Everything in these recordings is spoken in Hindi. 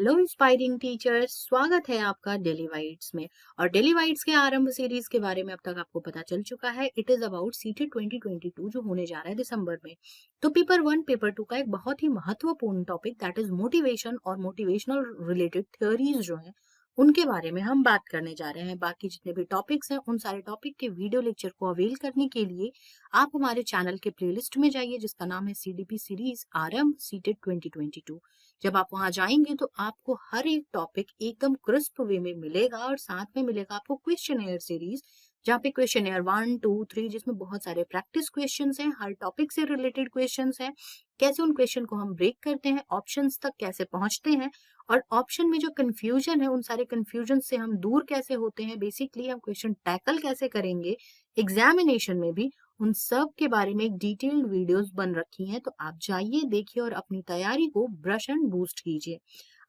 हेलो इंस्पायरिंग टीचर्स, स्वागत है आपका डेली वाइट्स में। और डेली वाइट्स के आरंभ सीरीज के बारे में अब तक आपको पता चल चुका है। इट इज अबाउट सीटेट 2022 जो होने जा रहा है दिसंबर में। तो पेपर 1 पेपर 2 का एक बहुत ही महत्वपूर्ण टॉपिक दैट इज मोटिवेशन और मोटिवेशनल रिलेटेड थ्योरीज जो है उनके बारे में हम बात करने जा रहे हैं। बाकी जितने भी टॉपिक्स हैं उन सारे टॉपिक के वीडियो लेक्चर को अवेल करने के लिए आप हमारे चैनल के प्लेलिस्ट में जाइए जिसका नाम है सीडीपी सीरीज आरंभ सीटेट 2022। जब आप वहां जाएंगे तो आपको हर एक टॉपिक एकदम क्रिस्प वे में मिलेगा और साथ में मिलेगा आपको क्वेश्चन सीरीज जहाँ पे क्वेश्चन 1, 2, 3 जिसमें बहुत सारे प्रैक्टिस क्वेश्चंस हैं, हर टॉपिक से रिलेटेड क्वेश्चंस हैं, कैसे उन क्वेश्चन को हम ब्रेक करते हैं, ऑप्शंस तक कैसे पहुंचते हैं और ऑप्शन में जो कंफ्यूजन है उन सारे कंफ्यूजन से हम दूर कैसे होते हैं, बेसिकली हम क्वेश्चन टैकल कैसे करेंगे एग्जामिनेशन में भी, उन सब के बारे में एक डिटेल्ड वीडियोस बन रखी हैं। तो आप जाइए, देखिए और अपनी तैयारी को ब्रश एंड बूस्ट कीजिए।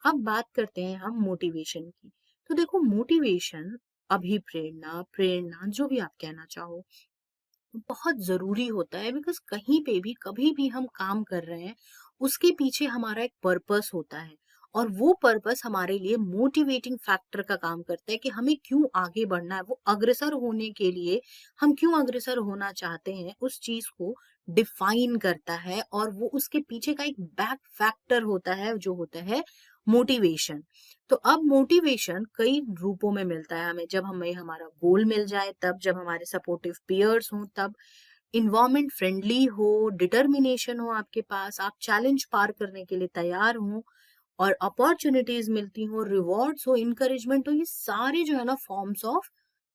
अब बात करते हैं हम मोटिवेशन की। तो देखो, मोटिवेशन, अभिप्रेरणा, प्रेरणा, जो भी आप कहना चाहो, बहुत जरूरी होता है। बिकॉज कहीं पे भी कभी भी हम काम कर रहे हैं उसके पीछे हमारा एक पर्पस होता है और वो पर्पस हमारे लिए मोटिवेटिंग फैक्टर का काम करता है कि हमें क्यों आगे बढ़ना है, वो अग्रसर होने के लिए हम क्यों अग्रसर होना चाहते हैं, उस चीज को डिफाइन करता है। और वो उसके पीछे का एक बैक फैक्टर होता है जो होता है मोटिवेशन। तो अब मोटिवेशन कई रूपों में मिलता है हमें। जब हमें हमारा गोल मिल जाए तब, जब हमारे सपोर्टिव पीयर्स हों तब, इन्वायरमेंट फ्रेंडली हो, डिटर्मिनेशन हो आपके पास, आप चैलेंज पार करने के लिए तैयार हो और अपॉर्चुनिटीज मिलती हो, रिवॉर्ड्स हो, इनकरेजमेंट हो, ये सारे जो है ना फॉर्म्स ऑफ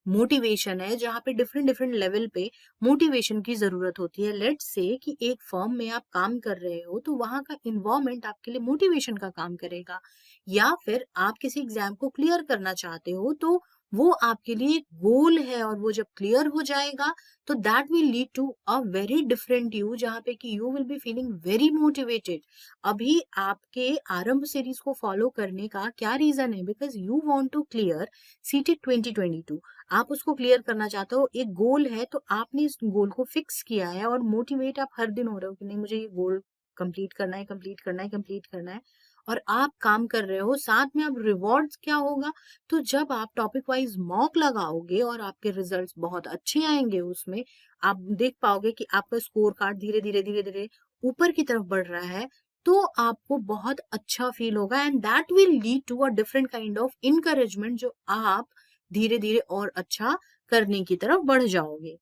मोटिवेशन है जहाँ पे डिफरेंट डिफरेंट लेवल पे मोटिवेशन की जरूरत होती है। लेट्स से कि एक फर्म में आप काम कर रहे हो तो वहां का इन्वायरमेंट आपके लिए मोटिवेशन का काम करेगा। या फिर आप किसी एग्जाम को क्लियर करना चाहते हो तो वो आपके लिए एक गोल है और वो जब क्लियर हो जाएगा तो that will lead to a very different you, जहाँ पे कि you will be feeling very motivated. अभी आपके आरंभ सीरीज को फॉलो करने का क्या रीजन है? Because you want to clear CTET 2022। आप उसको क्लियर करना चाहते हो, एक गोल है तो आपने इस गोल को फिक्स किया है और मोटिवेट आप हर दिन हो रहे हो कि नहीं, मुझे ये गोल कंप्लीट करना है, कंप्लीट करना है, कंप्लीट करना है। और आप काम कर रहे हो, साथ में अब रिवॉर्ड्स क्या होगा? तो जब आप टॉपिक वाइज मॉक लगाओगे और आपके रिजल्ट्स बहुत अच्छे आएंगे, उसमें आप देख पाओगे कि आपका स्कोर कार्ड धीरे धीरे धीरे धीरे ऊपर की तरफ बढ़ रहा है, तो आपको बहुत अच्छा फील होगा and that will lead to a different kind of encouragement, जो आप धीरे धीरे और अच्छा करने की तरफ बढ़ जाओगे।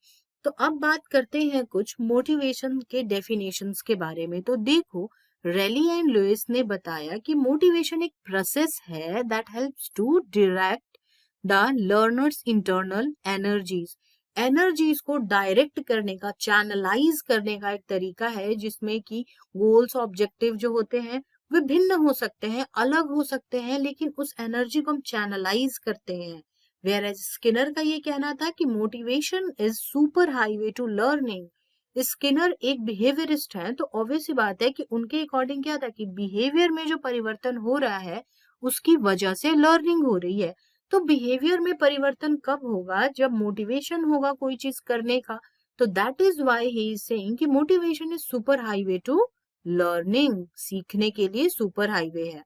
तो अब बात करते हैं कुछ मोटिवेशन के डेफिनेशंस के बारे में। तो देखो, रेली एंड लुइस ने बताया कि मोटिवेशन एक प्रोसेस है that helps to direct the learners internal energies. Energies को डायरेक्ट करने का, चैनलाइज करने का एक तरीका है जिसमें कि गोल्स ऑब्जेक्टिव जो होते हैं वे भिन्न हो सकते हैं, अलग हो सकते हैं, लेकिन उस एनर्जी को हम चैनलाइज करते हैं। वेयर एज स्किनर का ये कहना था कि motivation is super highway to learning. Skinner एक बिहेवियरिस्ट हैं, तो ऑब्वियस सी बात है कि उनके अकॉर्डिंग क्या था कि बिहेवियर में जो परिवर्तन हो रहा है उसकी वजह से लर्निंग हो रही है। तो बिहेवियर में परिवर्तन कब होगा? जब मोटिवेशन होगा कोई चीज करने का। तो that is why he is saying कि motivation is super highway to learning. सीखने के लिए सुपर हाईवे है।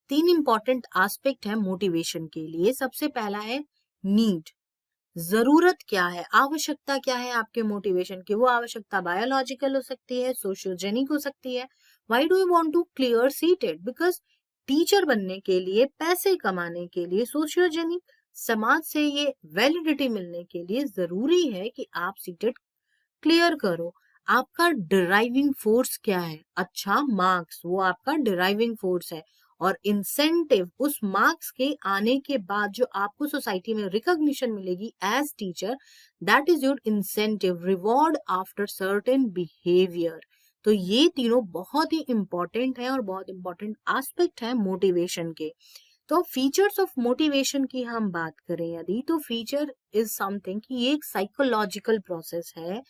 3 इंपॉर्टेंट एस्पेक्ट है मोटिवेशन के लिए। सबसे पहला है नीड। जरूरत क्या है, आवश्यकता क्या है आपके मोटिवेशन की? वो आवश्यकता बायोलॉजिकल हो सकती है, सोशियोजेनिक हो सकती है। Why do you want to clear CTET? Because teacher बनने के लिए, पैसे कमाने के लिए, सोशियोजेनिक, समाज से ये वैलिडिटी मिलने के लिए जरूरी है कि आप सीटेड क्लियर करो। आपका डिराइविंग फोर्स क्या है? अच्छा मार्क्स, वो आपका डिराइविंग फोर्स है। और इंसेंटिव, उस मार्क्स के आने के बाद जो आपको सोसाइटी में रिकॉग्निशन मिलेगी as teacher, that is your incentive, reward after certain behaviour. तो ये तीनों बहुत ही इंपॉर्टेंट है और बहुत इंपॉर्टेंट एस्पेक्ट है मोटिवेशन के। तो फीचर्स ऑफ मोटिवेशन की हम बात करें यदि, तो फीचर इज समथिंग कि ये एक साइकोलॉजिकल प्रोसेस है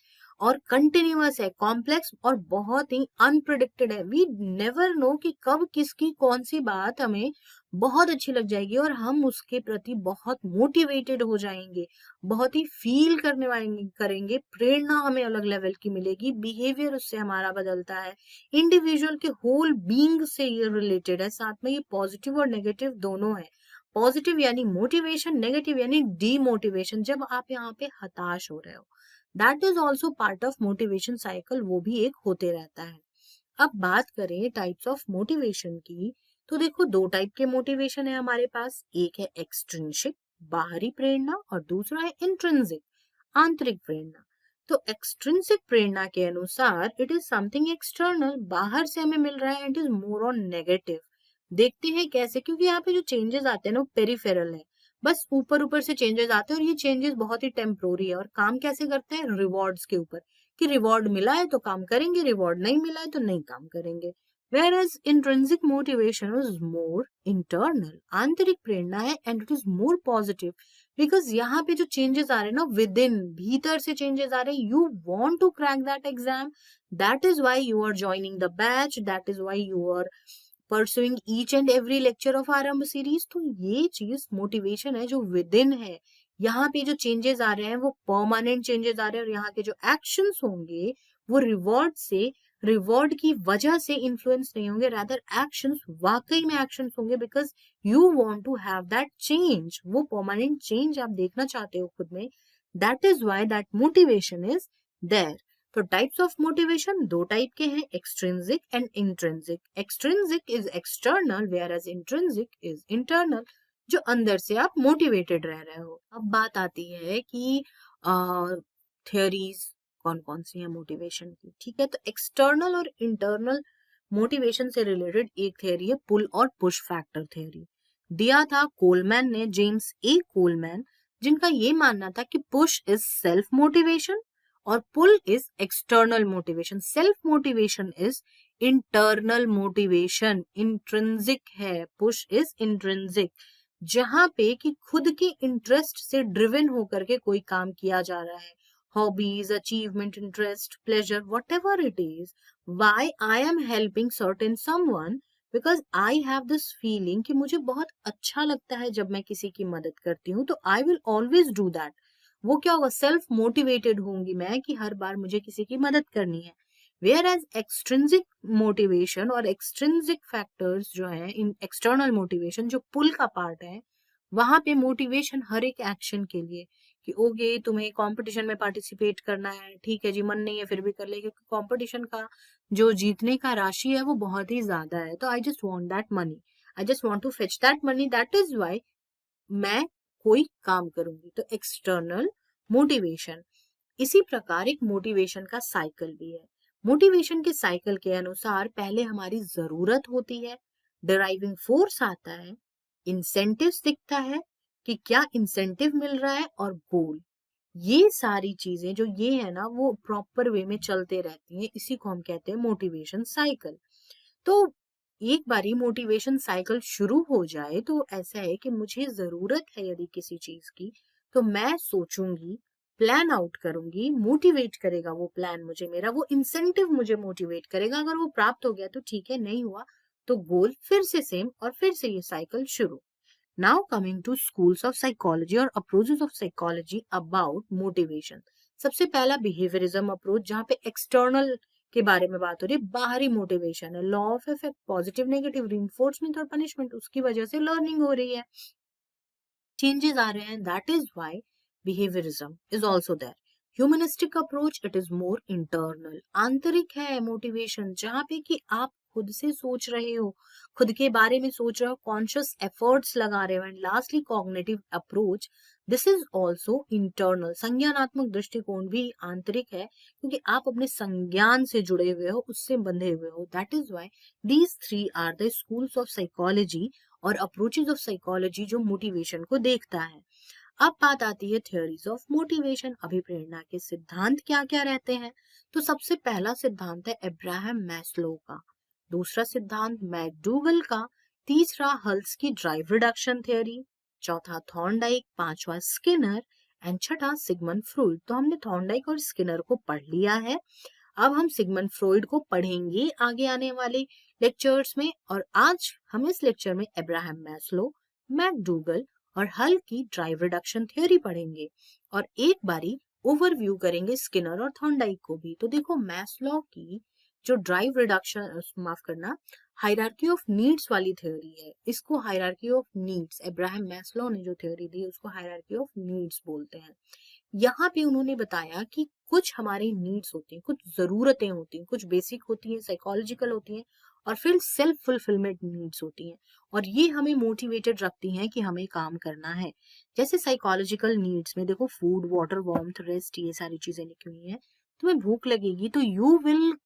और कंटिन्यूअस है, कॉम्प्लेक्स और बहुत ही अनप्रिडिक्टेड है। वी नेवर नो कि कब किसकी कौन सी बात हमें बहुत अच्छी लग जाएगी और हम उसके प्रति बहुत मोटिवेटेड हो जाएंगे, बहुत ही फील करने वाले करेंगे, प्रेरणा हमें अलग लेवल की मिलेगी, बिहेवियर उससे हमारा बदलता है, इंडिविजुअल के होल बीइंग से ये रिलेटेड है। साथ में ये पॉजिटिव और नेगेटिव दोनों है। पॉजिटिव यानी मोटिवेशन, नेगेटिव यानी डीमोटिवेशन, जब आप यहाँ पे हताश हो रहे हो, that is also part of motivation cycle, वो भी एक होते रहता है। अब बात करें टाइप्स ऑफ मोटिवेशन की, तो देखो दो टाइप के मोटिवेशन है हमारे पास, एक है एक्सट्रिंसिक बाहरी प्रेरणा और दूसरा है इंट्रिंसिक आंतरिक प्रेरणा। तो एक्सट्रिंसिक प्रेरणा के अनुसार इट इज समथिंग एक्सटर्नल, बाहर से हमें मिल रहा है, it is more on negative. देखते हैं कैसे, क्योंकि यहाँ पे जो चेंजेस आते हैं ना वो पेरिफेरल है, बस ऊपर ऊपर से चेंजेस आते हैं और ये चेंजेस बहुत ही टेम्पोररी है। और काम कैसे करते हैं, रिवॉर्ड्स के ऊपर, कि रिवॉर्ड मिला है तो काम करेंगे, रिवॉर्ड नहीं मिला है तो नहीं काम करेंगे। Whereas intrinsic motivation is more internal, आंतरिक प्रेरणा है and it is more positive, because यहाँ पे जो changes आ रहे हैं ना within, भीतर से changes आ रहे हैं, you want to crack that exam, that is why you are joining the batch, that is why you are pursuing each and every lecture of आरंभ सीरीज। तो ये चीज मोटिवेशन है जो विदिन है। यहाँ पे जो चेंजेस आ रहे हैं वो परमानेंट चेंजेस आ रहे हैं और यहाँ के जो एक्शंस होंगे वो रिवॉर्ड से, रिवॉर्ड की वजह से इन्फ्लुएंस नहीं होंगे, रादर एक्शंस वाकई में एक्शंस होंगे, because you want to have that change, वो परमानेंट चेंज आप देखना चाहते हो खुद में। That is why that motivation is there. तो टाइप्स ऑफ मोटिवेशन दो टाइप के हैं, extrinsic and intrinsic. Extrinsic is external whereas intrinsic is internal, जो अंदर से आप मोटिवेटेड रह रहे हो। अब बात आती है कि थियोरीज कौन कौन सी है मोटिवेशन की, ठीक है। तो एक्सटर्नल और इंटरनल मोटिवेशन से रिलेटेड एक थियोरी है पुल और पुश फैक्टर थियोरी। दिया था कोलमैन ने, जेम्स ए कोलमैन, जिनका ये मानना था कि पुश इज सेल्फ मोटिवेशन और pull is external motivation. Self motivation is internal motivation, intrinsic है, पुश इज इंट्रिंसिक, जहां पे कि खुद के इंटरेस्ट से ड्रिवन होकर के कोई काम किया जा रहा है, hobbies, achievement, interest, pleasure, whatever it is. Why I am helping certain someone, because I have this feeling कि मुझे बहुत अच्छा लगता है जब मैं किसी की मदद करती हूँ, तो I will always do that. वो क्या होगा, सेल्फ मोटिवेटेड होंगी मैं कि हर बार मुझे किसी की मदद करनी है। वेयर एज एक्सट्रिंसिक मोटिवेशन और एक्सट्रिंसिक फैक्टर्स जो है, इन एक्सटर्नल मोटिवेशन जो पुल का पार्ट है, वहां पे मोटिवेशन हर एक एक्शन के लिए, कि ओके तुम्हें कंपटीशन में पार्टिसिपेट करना है, ठीक है जी, मन नहीं है फिर भी कर ले, क्योंकि कंपटीशन का जो जीतने का राशि है वो बहुत ही ज्यादा है, तो I just want that money, I just want to fetch that money, that is why मैं कोई काम करूंगी। तो एक्सटर्नल मोटिवेशन। इसी प्रकार एक मोटिवेशन का साइकिल भी है। मोटिवेशन के साइकिल के अनुसार पहले हमारी जरूरत होती है, ड्राइविंग फोर्स आता है, इंसेंटिव्स दिखता है कि क्या इंसेंटिव मिल रहा है, और गोल। ये सारी चीजें जो ये है ना वो प्रॉपर वे में चलते रहती हैं, इसी को हम कहते हैं मोटिवेशन साइकिल। तो एक बारी मोटिवेशन साइकिल शुरू हो जाए तो ऐसा है कि मुझे जरूरत है यदि किसी चीज की, तो मैं सोचूंगी, प्लान आउट करूंगी, मोटिवेट करेगा वो प्लान मुझे, मेरा वो इंसेंटिव मुझे मोटिवेट करेगा। अगर वो प्राप्त हो गया तो ठीक है, नहीं हुआ तो गोल फिर से सेम और फिर से ये साइकिल शुरू। Now coming to schools of psychology और approaches of psychology about motivation. सबसे पहला बिहेवियरिज्म अप्रोच, जहाँ पे एक्सटर्नल के बारे में बात हो रही है, बाहरी मोटिवेशन है, law of effect, positive negative, reinforcement और पनिशमेंट, उसकी वजह से लर्निंग हो रही है, चेंजेस आ रहे हैं, that is why behaviourism is also there. Humanistic approach, it is more internal, आंतरिक है मोटिवेशन, जहाँ पे कि आप खुद से सोच रहे हो, खुद के बारे में सोच रहे हो, कॉन्शियस एफर्ट्स लगा रहे हो। And lastly cognitive approach, this is also internal, संज्ञानात्मक दृष्टिकोण भी आंतरिक है, क्योंकि आप अपने संज्ञान से जुड़े हुए हो, उससे बंधे हुए हो। That is why these three are the schools of psychology और अप्रोचेज ऑफ साइकोलॉजी जो मोटिवेशन को देखता है। अब बात आती है थियोरीज ऑफ मोटिवेशन, अभिप्रेरणा के सिद्धांत क्या क्या रहते हैं। तो सबसे पहला सिद्धांत है अब्राहम मैस्लो का, दूसरा सिद्धांत मैकडूगल का, तीसरा हल्स की ड्राइव रिडक्शन थ्योरी, चौथा थॉर्नडाइक, पांचवा स्किनर एंड छठा सिगमंड फ्रॉइड। तो हमने थॉर्नडाइक और स्किनर को पढ़ लिया है। अब हम सिगमंड फ्रॉइड को पढ़ेंगे आगे आने वाले लेक्चर्स में, और आज हम इस लेक्चर में अब्राहम मैस्लो, मैकडूगल और हल की ड्राइव रिडक्शन थ्योरी पढ़ेंगे, और एक बारी ओवरव्यू करेंगे स्किनर और थॉर्नडाइक को भी। तो देखो, मैस्लो की जो ड्राइव रिडक्शन, माफ करना, हायरार्की ऑफ नीड्स वाली थ्योरी है, इसको hierarchy of needs, Abraham Maslow ने जो थ्योरी दी उसको हायरार्की ऑफ नीड्स बोलते हैं। यहाँ पे उन्होंने बताया कि कुछ हमारे नीड्स होती हैं, कुछ जरूरतें होती हैं, कुछ बेसिक होती हैं, साइकोलॉजिकल होती हैं, और फिर सेल्फ फुलफिलमेंट नीड्स होती हैं, और ये हमें मोटिवेटेड रखती हैं कि हमें काम करना है। जैसे साइकोलॉजिकल नीड्स में देखो, फूड, वाटर, वार्मथ, रेस्ट, ये सारी चीजें लिखी हुई हैं। तुम्हें भूख लगेगी तो you will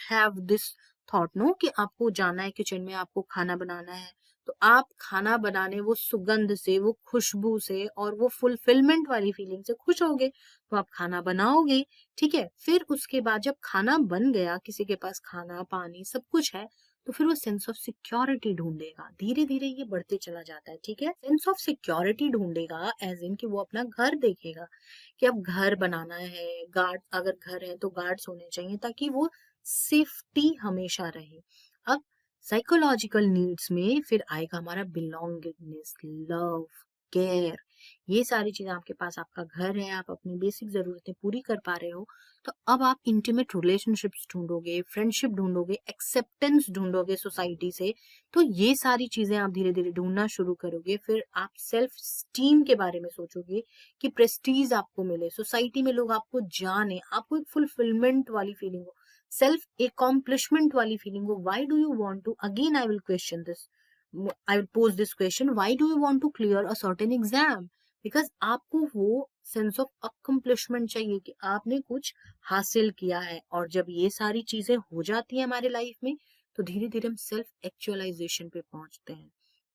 have this thought no कि आपको जाना है किचन में, आपको खाना बनाना है, तो आप खाना बनाने वो सुगंध से, वो खुशबू से और वो फुलफिलमेंट वाली फीलिंग से खुश होगे, तो आप खाना बनाओगे। ठीक है, फिर उसके बाद जब खाना बन गया, किसी के पास खाना, पानी, सब कुछ है, तो फिर वो सेंस ऑफ सिक्योरिटी ढूंढेगा। धीरे धीरे ये बढ़ते चला जाता है। ठीक है, सेंस ऑफ सिक्योरिटी ढूंढेगा एज इन कि वो अपना घर देखेगा कि अब घर बनाना है, गार्ड, अगर घर है तो गार्ड्स होने चाहिए ताकि वो सेफ्टी हमेशा रहे। अब साइकोलॉजिकल नीड्स में फिर आएगा हमारा बिलोंगिंगनेस, लव, केयर, ये सारी चीजें आपके पास, आपका घर है, आप अपनी बेसिक जरूरतें पूरी कर पा रहे हो, तो अब आप इंटीमेट रिलेशनशिप्स ढूंढोगे, फ्रेंडशिप ढूंढोगे, एक्सेप्टेंस ढूंढोगे सोसाइटी से। तो ये सारी चीजें आप धीरे धीरे ढूंढना शुरू करोगे। फिर आप सेल्फ स्टीम के बारे में सोचोगे कि प्रेस्टीज आपको मिले, सोसाइटी में लोग आपको जाने, आपको एक फुलफिलमेंट वाली फीलिंग हो, सेल्फ accomplishment वाली फीलिंग हो। Why do you want to, again I will question this, I will pose this question, why do you want to clear a certain exam? Because आपको वो सेंस ऑफ अकम्पलिशमेंट चाहिए कि आपने कुछ हासिल किया है। और जब ये सारी चीजें हो जाती है हमारे लाइफ में, तो धीरे धीरे हम सेल्फ एक्चुअलाइजेशन पे पहुंचते हैं,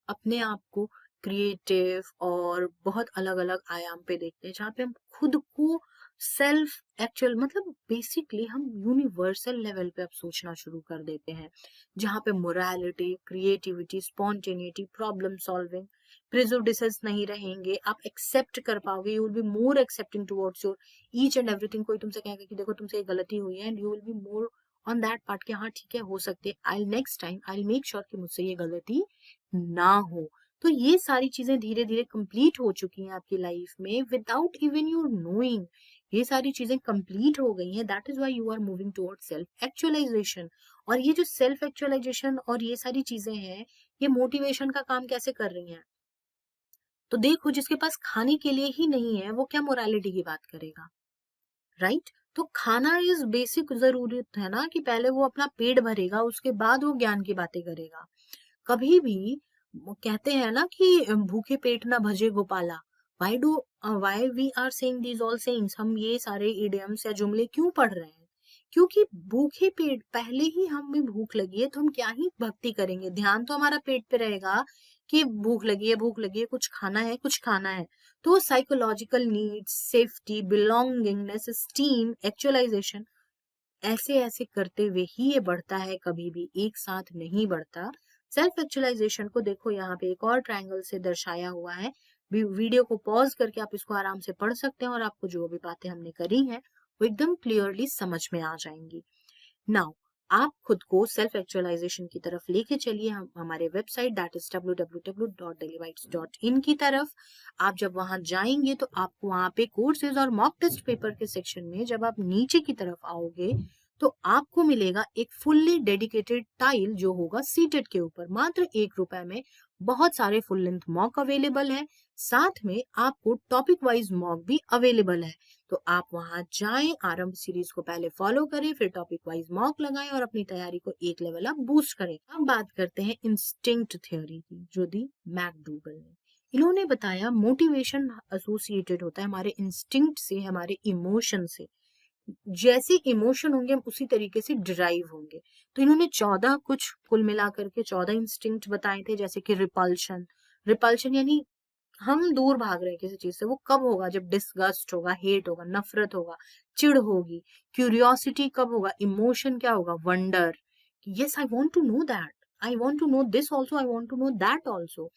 अपने आप को क्रिएटिव और बहुत अलग अलग आयाम पे देखते हैं, जहाँ पे हम खुद को सेल्फ एक्चुअल, मतलब बेसिकली हम यूनिवर्सल लेवल पे अब सोचना शुरू कर देते हैं, जहाँ पे morality, creativity, spontaneity, problem solving, prejudices नहीं रहेंगे, आप एक्सेप्ट कर पाओगे, you will be more accepting towards your each and everything. कोई तुमसे कहेगा कि देखो तुमसे ये गलती हुई है, and you will be more on that part कि हाँ ठीक है, हो सकते, I next time I make sure कि मुझसे ये गलती ना हो। तो ये सारी चीजें धीरे धीरे कंप्लीट हो चुकी हैं आपकी लाइफ में विदाउट इवन यू नोइंग। ये सारी चीजें कंप्लीट हो गई हैं, that is why you are moving towards self actualisation. और ये जो सेल्फ एक्चुअलाइजेशन और ये सारी चीजें हैं, ये मोटिवेशन का काम कैसे कर रही हैं? तो देखो, जिसके पास खाने के लिए ही नहीं है, वो क्या मोरालिटी की बात करेगा, राइट? तो खाना इज बेसिक जरूरत है ना, कि पहले वो अपना पेट भरेगा, उसके बाद वो ज्ञान की बातें करेगा। कभी भी वो कहते हैं ना कि भूखे पेट ना भजे गोपाला। Why we are saying these all sayings, हम ये सारे इडियम्स या जुमले क्यों पढ़ रहे हैं? क्योंकि भूखे पेट, पहले ही हमें भूख लगी है तो हम क्या ही भक्ति करेंगे, ध्यान तो हमारा पेट पे रहेगा कि भूख लगी है, भूख लगी है, कुछ खाना है, कुछ खाना है। तो psychological needs, safety, belongingness, esteem, actualisation, ऐसे ऐसे करते हुए ही ये बढ़ता है, कभी भी एक साथ नहीं बढ़ता। सेल्फ एक्चुअलाइजेशन को देखो, यहाँ पे एक और ट्रायंगल से दर्शाया हुआ है। वीडियो को पॉज करके आप इसको आराम से पढ़ सकते हैं, और आपको जो भी बातें हमने करी हैं वो एकदम क्लियरली समझ में आ जाएंगी। नाउ आप खुद को सेल्फ एक्चुअलाइजेशन की तरफ लेके चलिए, हम हमारे वेबसाइट दैट इज www.dailybytes.in की तरफ। आप जब वहां जाएंगे तो आपको वहां पे कोर्सेज और मॉक टेस्ट पेपर के सेक्शन में जब आप नीचे की तरफ आओगे, तो आपको मिलेगा एक फुल्ली डेडिकेटेड टाइल जो होगा सीटेड के ऊपर, मात्र ₹1 में। बहुत सारे फुल लेंथ मॉक अवेलेबल है, साथ में आपको टॉपिक वाइज मॉक भी अवेलेबल है। तो आप वहां जाएं, आरंभ सीरीज को पहले फॉलो करें, फिर टॉपिक वाइज मॉक लगाएं और अपनी तैयारी को एक लेवल अप बूस्ट करें। अब बात करते हैं इंस्टिंक्ट थ्योरी की, जो दी मैकडूगल ने। इन्होंने बताया मोटिवेशन एसोसिएटेड होता है हमारे इंस्टिंक्ट से, हमारे इमोशन से। जैसे इमोशन होंगे हम उसी तरीके से डिराइव होंगे। तो इन्होंने 14 कुछ कुल मिलाकर के 14 इंस्टिंक्ट बताए थे, जैसे कि रिपल्शन। रिपल्शन यानी हम दूर भाग रहे हैं किसी चीज से, वो कब होगा? जब डिस्गस्ट होगा, हेट होगा, नफरत होगा, चिढ़ होगी। क्यूरियोसिटी कब होगा? इमोशन क्या होगा? Wonder, yes I want to know that, I want to know this also, I want to know that also.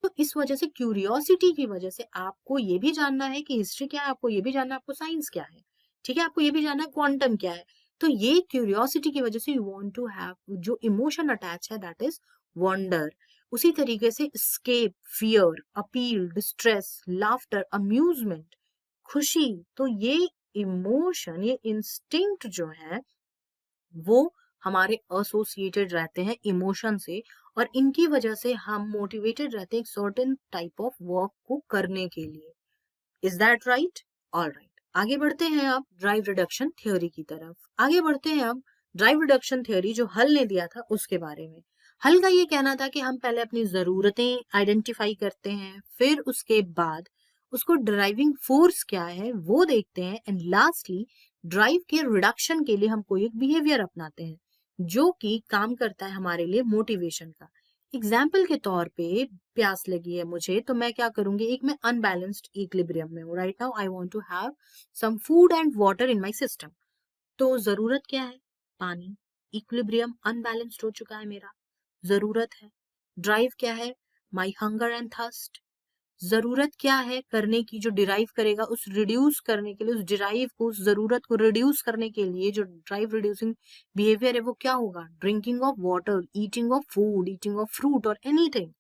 तो इस वजह से क्यूरियोसिटी की वजह से आपको ये भी जानना है कि हिस्ट्री क्या है, आपको ये भी जानना है आपको साइंस क्या है, ठीक है, आपको ये भी जानना है क्वांटम क्या है। तो ये क्यूरियोसिटी की वजह से यू वांट टू हैव जो इमोशन अटैच है दैट इज वंडर। उसी तरीके से escape, fear, appeal, distress, laughter, amusement, खुशी। तो ये इमोशन, ये इंस्टिंक्ट जो है वो हमारे एसोसिएटेड रहते हैं इमोशन से, और इनकी वजह से हम मोटिवेटेड रहते हैं एक सर्टेन टाइप ऑफ वर्क को करने के लिए। Is that right? All right, आगे बढ़ते हैं अब ड्राइव रिडक्शन थ्योरी की तरफ। आगे बढ़ते हैं अब ड्राइव रिडक्शन थ्योरी जो हल ने दिया था उसके बारे में। हल का ये कहना था कि हम पहले अपनी जरूरतें आइडेंटिफाई करते हैं, फिर उसके बाद उसको ड्राइविंग फोर्स क्या है वो देखते हैं, एंड लास्टली ड्राइव के रिडक्शन के लिए हम कोई एक बिहेवियर अपनाते हैं जो कि काम करता है हमारे लिए मोटिवेशन का। एग्जाम्पल के तौर पे प्यास लगी है मुझे, तो मैं क्या करूंगी, एक मैं अनबैलेंस्ड इक्विलिब्रियम में हूँ, right now I want to have some food and water in my system. तो जरूरत क्या है? पानी। इक्विलिब्रियम अनबैलेंस्ड हो चुका है मेरा, जरूरत है। ड्राइव क्या है? My hunger and thirst. जरूरत क्या है करने की, जो डिराइव करेगा उस रिड्यूस करने के लिए, उस डिराइव को, उस जरूरत को रिड्यूस करने के लिए जो ड्राइव रिड्यूसिंग बिहेवियर है वो क्या होगा? Drinking of water, eating of food, eating of fruit और एनीथिंग।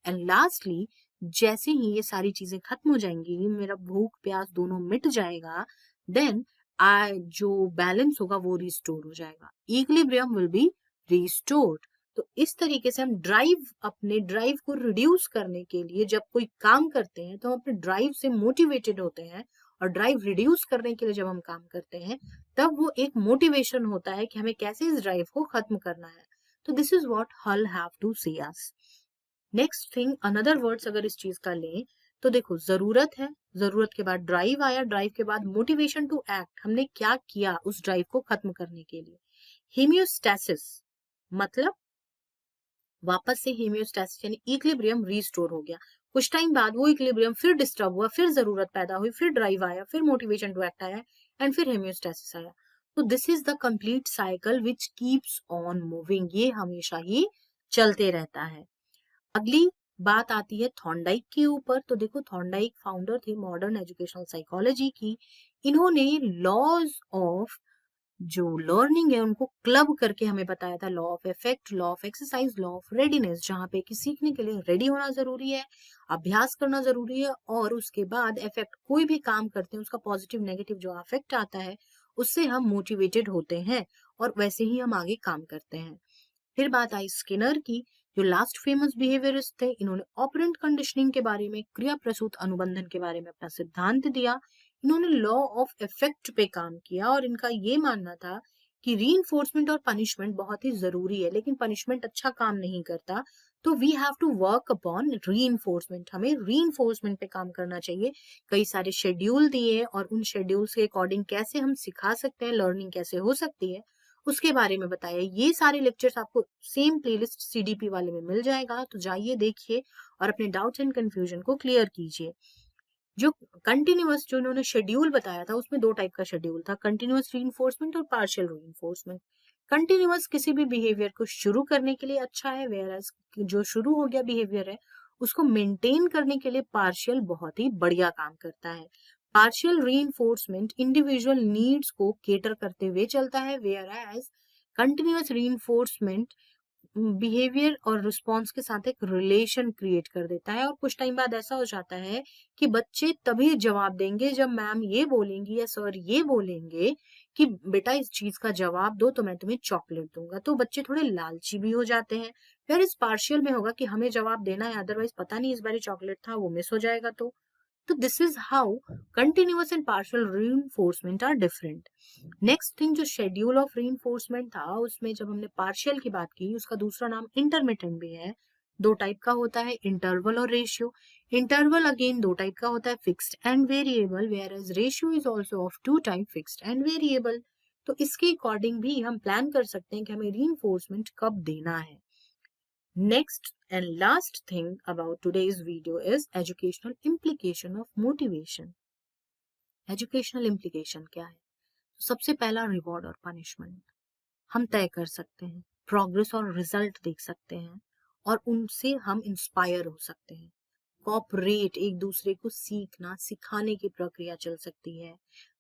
एंड लास्टली जैसे ही ये सारी चीजें खत्म हो जाएंगी, मेरा भूख प्यास दोनों मिट जाएगा, देन जो बैलेंस होगा वो रिस्टोर हो जाएगा, इक्विलिब्रियम विल बी रिस्टोर्ड। तो इस तरीके से हम ड्राइव, अपने ड्राइव को रिड्यूस करने के लिए जब कोई काम करते हैं तो हम अपने ड्राइव से मोटिवेटेड होते हैं, और ड्राइव रिड्यूस करने के लिए जब हम काम करते हैं तब वो एक मोटिवेशन होता है कि हमें कैसे इस ड्राइव को खत्म करना है। तो this is what hull have to see us. Next thing, another words अगर इस चीज का लें तो देखो, जरूरत है, जरूरत के बाद ड्राइव आया, ड्राइव के बाद मोटिवेशन टू एक्ट, हमने क्या किया उस ड्राइव को खत्म करने के लिए। हेमियोस्टेसिस मतलब वापस से हेमियोस्टेसिस यानी इक्विलिब्रियम रीस्टोर हो गया। कुछ टाइम बाद वो इक्विलिब्रियम फिर डिस्टर्ब हुआ, फिर जरूरत पैदा हुई, फिर ड्राइव आया, फिर मोटिवेशन टू एक्ट आया, एंड फिर हेमियोस्टेसिस आया। तो this is the complete cycle which keeps on moving, ये हमेशा ही चलते रहता है। अगली बात आती है थॉर्नडाइक के ऊपर। तो देखो, थॉर्नडाइक फाउंडर थे मॉडर्न एजुकेशनल साइकोलॉजी की। इन्होंने लॉज ऑफ जो लर्निंग है उनको क्लब करके हमें बताया था, law of effect, law of exercise, law of readiness, जहाँ पे कि सीखने के लिए रेडी होना जरूरी है, अभ्यास करना जरूरी है, और उसके बाद इफेक्ट, कोई भी काम करते हैं उसका पॉजिटिव नेगेटिव जो इफेक्ट आता है उससे हम मोटिवेटेड होते हैं और वैसे ही हम आगे काम करते हैं। फिर बात आई स्किनर की, जो लास्ट फेमस बिहेवियरिस्ट थे। इन्होंने ऑपरेंट कंडीशनिंग के बारे में, क्रिया प्रसूत अनुबंधन के बारे में अपना सिद्धांत दिया। इन्होंने लॉ ऑफ इफेक्ट पे काम किया, और इनका ये मानना था कि रीइंफोर्समेंट और पनिशमेंट बहुत ही जरूरी है, लेकिन पनिशमेंट अच्छा काम नहीं करता, तो we have to work upon reinforcement, हमें रीइंफोर्समेंट पे काम करना चाहिए। कई सारे शेड्यूल दिए, और उन शेड्यूल्स के अकॉर्डिंग कैसे हम सिखा सकते हैं, लर्निंग कैसे हो सकती है उसके बारे में बताया। ये सारे लेक्चर्स आपको सेम प्लेलिस्ट सीडीपी वाले में मिल जाएगा, तो जाइए देखिए और अपने डाउट्स एंड कंफ्यूजन को क्लियर कीजिए। जो कंटिन्यूअस, जो उन्होंने शेड्यूल बताया था उसमें दो टाइप का शेड्यूल था, कंटिन्यूअस रीइंफोर्समेंट और पार्शियल रीइंफोर्समेंट। कंटिन्यूअस किसी भी बिहेवियर को शुरू करने के लिए अच्छा है, वेयरएज जो शुरू हो गया बिहेवियर है उसको मेंटेन करने के लिए पार्शियल बहुत ही बढ़िया काम करता है। पार्शियल रीइंफोर्समेंट इंडिविजुअल नीड्स को केटर करते हुए चलता है, वेयरएज कंटिन्यूअस रीइंफोर्समेंट बिहेवियर और रिस्पॉन्स के साथ एक रिलेशन क्रिएट कर देता है, और कुछ टाइम बाद ऐसा हो जाता है कि बच्चे तभी जवाब देंगे जब मैम ये बोलेंगी या सर ये बोलेंगे कि बेटा इस चीज का जवाब दो तो मैं तुम्हें चॉकलेट दूंगा, तो बच्चे थोड़े लालची भी हो जाते हैं। फिर इस पार्शियल में होगा कि हमें जवाब देना है, अदरवाइज पता नहीं इस बार चॉकलेट था वो मिस हो जाएगा। तो this is how continuous and partial reinforcement are different. Next thing, जो शेड्यूल ऑफ रीइंफोर्समेंट था उसमें जब हमने पार्शियल की बात की, उसका दूसरा नाम इंटरमिटेंट भी है। दो टाइप का होता है, इंटरवल और रेशियो। इंटरवल अगेन दो टाइप का होता है, fixed and variable, whereas ratio is also of two type, fixed and variable. तो इसके अकॉर्डिंग भी हम प्लान कर सकते हैं कि हमें रीइंफोर्समेंट कब देना है। Next and last thing about today's video is educational implication of motivation. Educational implication क्या है? सबसे पहला, रिवॉर्ड और पनिशमेंट हम तय कर सकते हैं, प्रोग्रेस और रिजल्ट देख सकते हैं, और उनसे हम इंस्पायर हो सकते हैं। कॉपरेट, एक दूसरे को सीखना सिखाने की प्रक्रिया चल सकती है।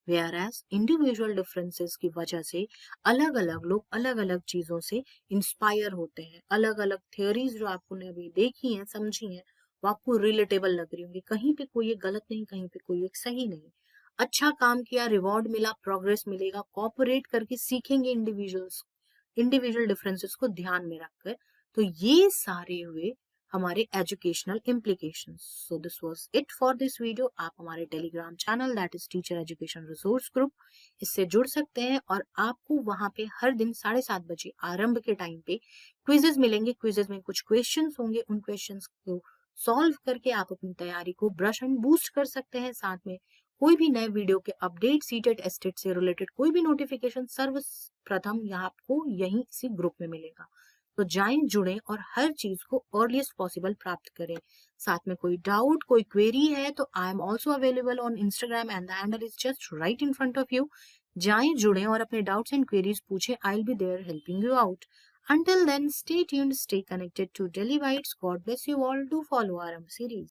वेयर एज इंडिविजुअल डिफरेंसेस की वजह से अलग अलग लोग अलग अलग चीजों से इंस्पायर होते हैं। अलग अलग थियोरीज जो आपने अभी देखी हैं, समझी हैं, वो आपको रिलेटेबल लग रही होंगी। कहीं पे कोई एक गलत नहीं, कहीं पे कोई एक सही नहीं। अच्छा काम किया, रिवॉर्ड मिला, प्रोग्रेस मिलेगा। कॉपरेट करके सीखेंगे इंडिविजुअल डिफरेंसेस को ध्यान में रखकर। तो ये सारे हुए हमारे educational implications. So this was it for this video. आप हमारे Telegram channel that is teacher education resource group, इससे जुड़ सकते हैं और आपको वहां पे हर दिन 7:30 बजे आरंभ के टाइम पे क्विजेज मिलेंगे। क्विजेज में कुछ क्वेश्चंस होंगे, उन क्वेश्चंस को सॉल्व करके आप अपनी तैयारी को ब्रश एंड बूस्ट कर सकते हैं। साथ में कोई भी नए वीडियो के अपडेट, सीटेट एस्टेट से रिलेटेड कोई भी नोटिफिकेशन सर्वप्रथम यहाँ आपको यहीं इसी ग्रुप में मिलेगा। तो जाएं, जुड़ें और हर चीज को अर्लीस्ट पॉसिबल प्राप्त करें। साथ में कोई डाउट, कोई क्वेरी है तो I am also available on Instagram and the handle is just right in front of you. जाएं, जुड़ें और अपने डाउट्स एंड क्वेरीज पूछें। I will be there helping you out. Until then, stay tuned, stay connected to Daily Bites. God bless you all. Do follow our series.